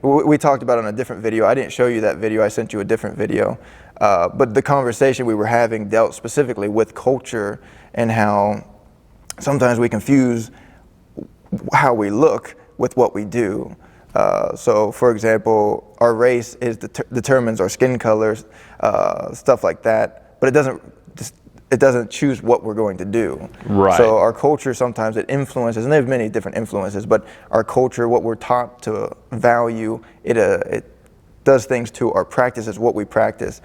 we talked about it on a different video. I didn't show you that video. I sent you a different video. But the conversation we were having dealt specifically with culture and how sometimes we confuse how we look with what we do. So, for example, our race determines our skin colors, stuff like that. But it doesn't choose what we're going to do. Right. So our culture sometimes it influences, and they have many different influences. But our culture, what we're taught to value, it does things to our practices, what we practice.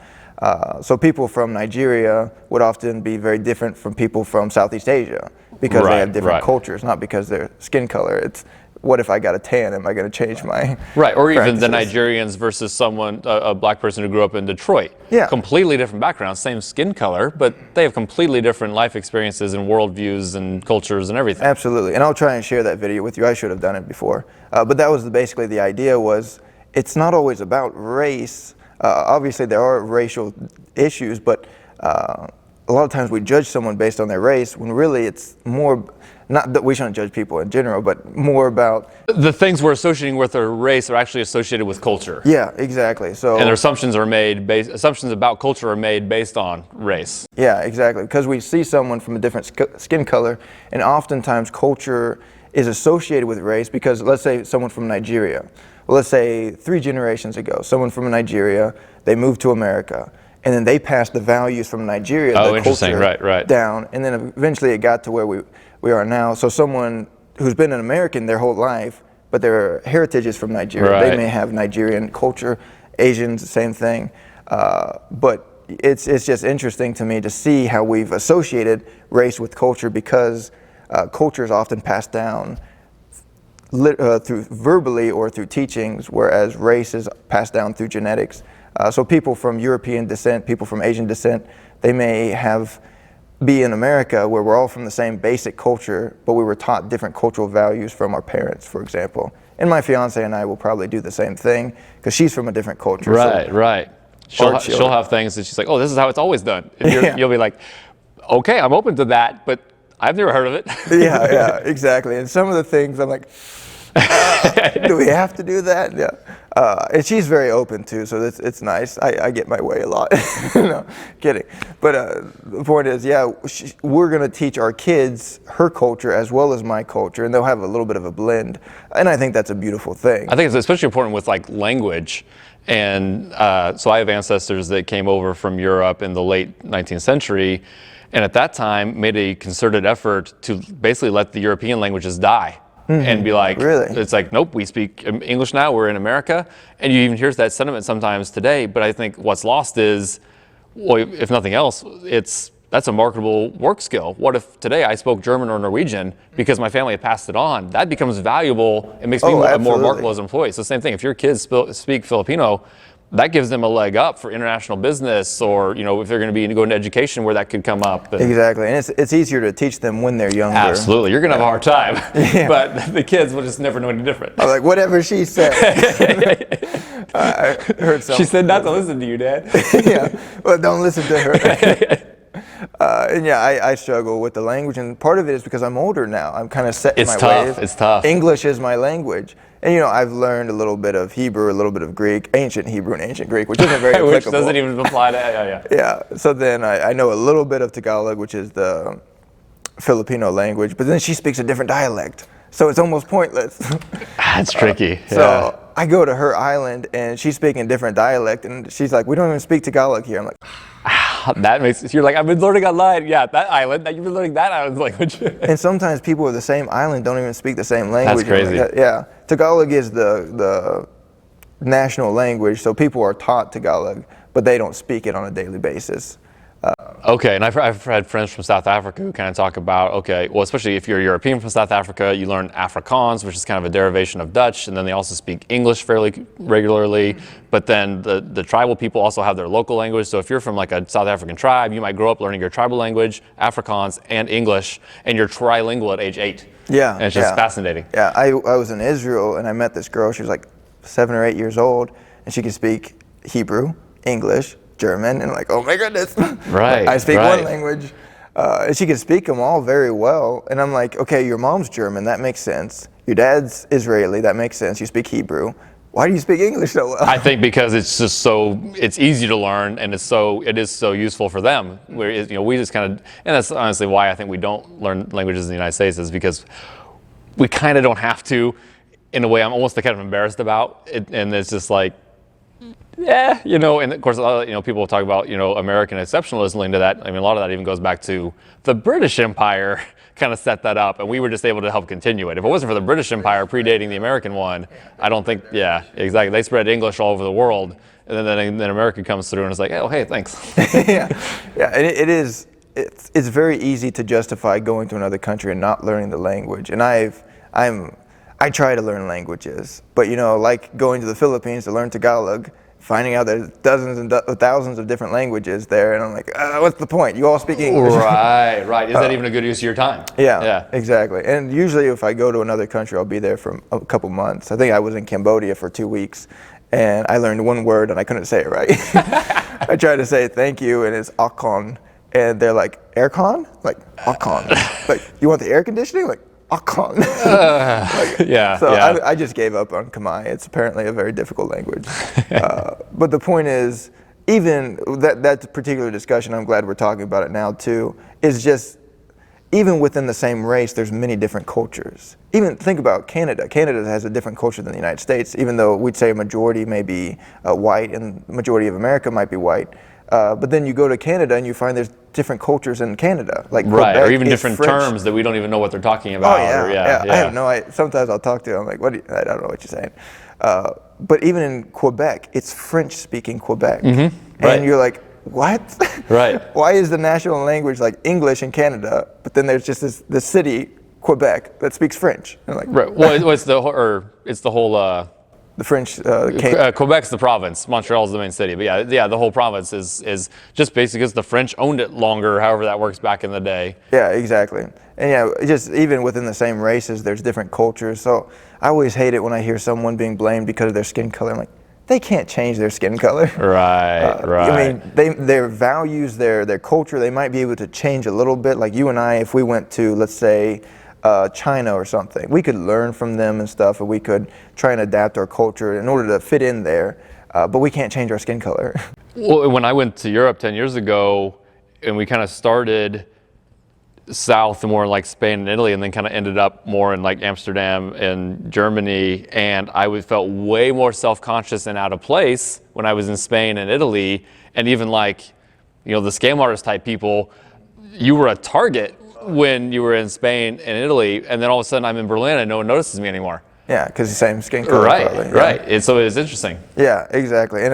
So people from Nigeria would often be very different from people from Southeast Asia because they have different cultures, not because their skin color. It's what if I got a tan? Am I going to change my or even practices? the Nigerians versus someone, a black person who grew up in Detroit. Yeah. Completely different backgrounds, same skin color, but they have completely different life experiences and worldviews and cultures and everything. Absolutely, and I'll try and share that video with you. I should have done it before. But that was basically the idea was it's not always about race. Obviously there are racial issues, but a lot of times we judge someone based on their race when really it's more, not that we shouldn't judge people in general, but more about the things we're associating with our race are actually associated with culture. Yeah, exactly. So and their assumptions about culture are made based on race. Yeah, exactly. Because we see someone from a different skin color, and oftentimes culture is associated with race because let's say someone from Nigeria. Well, let's say 3 generations ago, someone from Nigeria, they moved to America. And then they passed the values from Nigeria, the culture, down. And then eventually it got to where we are now. So someone who's been an American their whole life, but their heritage is from Nigeria. They may have Nigerian culture, Asians, same thing. But it's just interesting to me to see how we've associated race with culture because culture is often passed down through verbally or through teachings, whereas race is passed down through genetics. So people from European descent, people from Asian descent, they may be in America where we're all from the same basic culture, but we were taught different cultural values from our parents, for example. And my fiance and I will probably do the same thing because she's from a different culture. Right. She'll have things that she's like, oh, this is how it's always done. And you'll be like, okay, I'm open to that, but I've never heard of it. Yeah, exactly. And some of the things I'm like, do we have to do that? Yeah. And she's very open too, so it's nice. I get my way a lot. No, kidding. But the point is, we're going to teach our kids her culture as well as my culture, and they'll have a little bit of a blend. And I think that's a beautiful thing. I think it's especially important with like language. And so I have ancestors that came over from Europe in the late 19th century, and at that time made a concerted effort to basically let the European languages die. And be like, really? It's like, nope, we speak English now, we're in America. And you even hear that sentiment sometimes today, but I think what's lost is, well, if nothing else, that's a marketable work skill. What if today I spoke German or Norwegian because my family had passed it on? That becomes valuable. It makes me more marketable as an employee. So same thing, if your kids speak Filipino, that gives them a leg up for international business, or if they're going to be going to education where that could come up. Exactly, and it's easier to teach them when they're younger. Absolutely, you're going to have a hard time, but the kids will just never know any different. I'm like, whatever she said. I heard something. She said not to listen to you, Dad. Yeah, well, don't listen to her. And I struggle with the language, and part of it is because I'm older now. I'm kind of set in my ways. It's tough. English is my language. And I've learned a little bit of Hebrew, a little bit of Greek, ancient Hebrew and ancient Greek, which isn't very applicable. Which doesn't even apply to, Yeah, so then I know a little bit of Tagalog, which is the Filipino language, but then she speaks a different dialect, so it's almost pointless. That's tricky. So I go to her island, and she's speaking a different dialect, and she's like, we don't even speak Tagalog here. I'm like, that makes, you're like, I've been learning online. Yeah, that island, you've been learning that island's language. And sometimes people of the same island don't even speak the same language. That's crazy. Yeah, Tagalog is the national language, so people are taught Tagalog, but they don't speak it on a daily basis. Okay, and I've had friends from South Africa who kind of talk about, well, especially if you're European from South Africa, you learn Afrikaans, which is kind of a derivation of Dutch, and then they also speak English fairly regularly, but then the tribal people also have their local language. So if you're from like a South African tribe, you might grow up learning your tribal language, Afrikaans, and English, and you're trilingual at age 8. Yeah. And it's just fascinating. Yeah, I was in Israel, and I met this girl. She was like 7 or 8 years old, and she could speak Hebrew, English, German, and like, oh my goodness. Right. I speak one language. And she can speak them all very well. And I'm like, okay, your mom's German, that makes sense. Your dad's Israeli, that makes sense. You speak Hebrew. why do you speak English so well? I think because it's just it's easy to learn, and it is so useful for them. Where we just kind of, and that's honestly why I think we don't learn languages in the United States, is because we kind of don't have to, in a way I'm almost kind of embarrassed about it, and it's just like, yeah, and of course, people talk about, American exceptionalism linked to that. I mean, a lot of that even goes back to the British Empire kind of set that up, and we were just able to help continue it. If it wasn't for the British Empire predating the American one, I don't think, yeah, exactly. They spread English all over the world, and then America comes through and it's like, oh, hey, thanks. Yeah, and it's very easy to justify going to another country and not learning the language. And I try to learn languages, but like going to the Philippines to learn Tagalog, finding out there's dozens and thousands of different languages there, and I'm like, what's the point? You all speak English. Right. Is that even a good use of your time? Yeah, exactly. And usually if I go to another country, I'll be there for a couple months. I think I was in Cambodia for 2 weeks, and I learned one word, and I couldn't say it right. I tried to say thank you, and it's akon, and they're like, aircon? Like, akon. Like, you want the air conditioning? Like, akon. I just gave up on Khmer. It's apparently a very difficult language. But the point is, even that particular discussion, I'm glad we're talking about it now too, is just, even within the same race, there's many different cultures. Even think about Canada. Canada has a different culture than the United States, even though we'd say a majority may be white and the majority of America might be white. But then you go to Canada and you find there's different cultures in Canada, like right, Quebec or even different French. terms that we don't even know what they're talking about. Oh yeah. I have no idea. Sometimes I'll talk to them, I'm like, I don't know what you're saying. But even in Quebec, it's French-speaking Quebec, and you're like, what? Right. Why is the national language like English in Canada, but then there's just this city, Quebec, that speaks French? And like, right. Well, it's the whole. The French. Quebec's the province. Montreal's the main city. But yeah, the whole province is just basically because the French owned it longer. However that works back in the day. Yeah, exactly. And just even within the same races, there's different cultures. So I always hate it when I hear someone being blamed because of their skin color. I'm like, they can't change their skin color. Right. I mean, their values, their culture, they might be able to change a little bit. Like you and I, if we went to, let's say, China or something, we could learn from them and stuff, and we could try and adapt our culture in order to fit in there, but we can't change our skin color. Well, when I went to Europe 10 years ago, and we kind of started south and more in like Spain and Italy, and then kind of ended up more in like Amsterdam and Germany, and I felt way more self-conscious and out of place when I was in Spain and Italy, and even like, the scam artist type people, you were a target when you were in Spain and Italy, and then all of a sudden I'm in Berlin and no one notices me anymore. Yeah, because the same skin color. Right, probably. Right. And so it's interesting. Yeah, exactly. And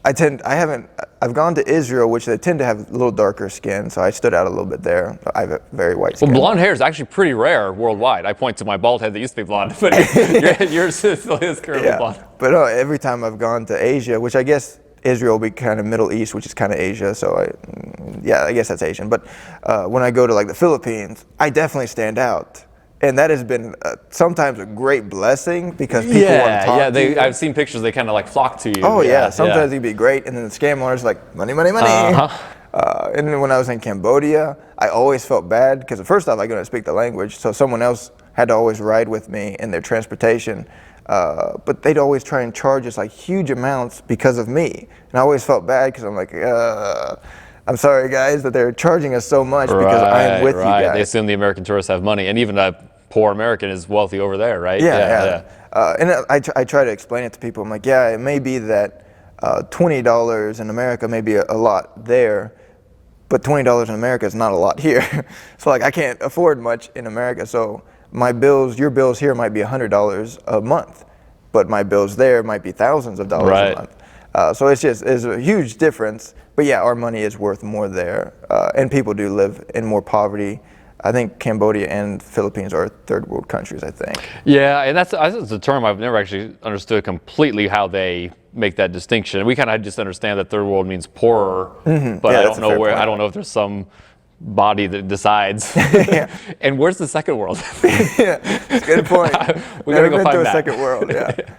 I've gone to Israel, which they tend to have a little darker skin, so I stood out a little bit there. I have a very white skin. Well, blonde hair is actually pretty rare worldwide. I point to my bald head that used to be blonde, but yours still is currently blonde. But every time I've gone to Asia, which I guess Israel will be kind of Middle East, which is kind of Asia, so I guess that's Asian. But when I go to like the Philippines, I definitely stand out. And that has been sometimes a great blessing because people want to talk to you. I've seen pictures, they kind of like flock to you. Oh yeah, sometimes it'd be great, and then the scam artists like, money, money, money. And then when I was in Cambodia, I always felt bad because first off, I couldn't speak the language, so someone else had to always ride with me in their transportation. But they'd always try and charge us like huge amounts because of me. And I always felt bad because I'm like, I'm sorry guys that they're charging us so much because I'm with you guys. They assume the American tourists have money, and even a poor American is wealthy over there, right? Yeah. And I try to explain it to people. I'm like, yeah, it may be that $20 in America may be a lot there, but $20 in America is not a lot here. So like I can't afford much in America. So your bills here might be $100 a month, but my bills there might be thousands of dollars a month. So it's a huge difference. But yeah, our money is worth more there, and people do live in more poverty. I think Cambodia and Philippines are third world countries, I think. Yeah, and that's a term I've never actually understood completely how they make that distinction. We kind of just understand that third world means poorer, but I don't know I don't know if there's some body that decides. And where's the second world? Yeah, it's a good point. We gotta go been find to a that. second world. Yeah.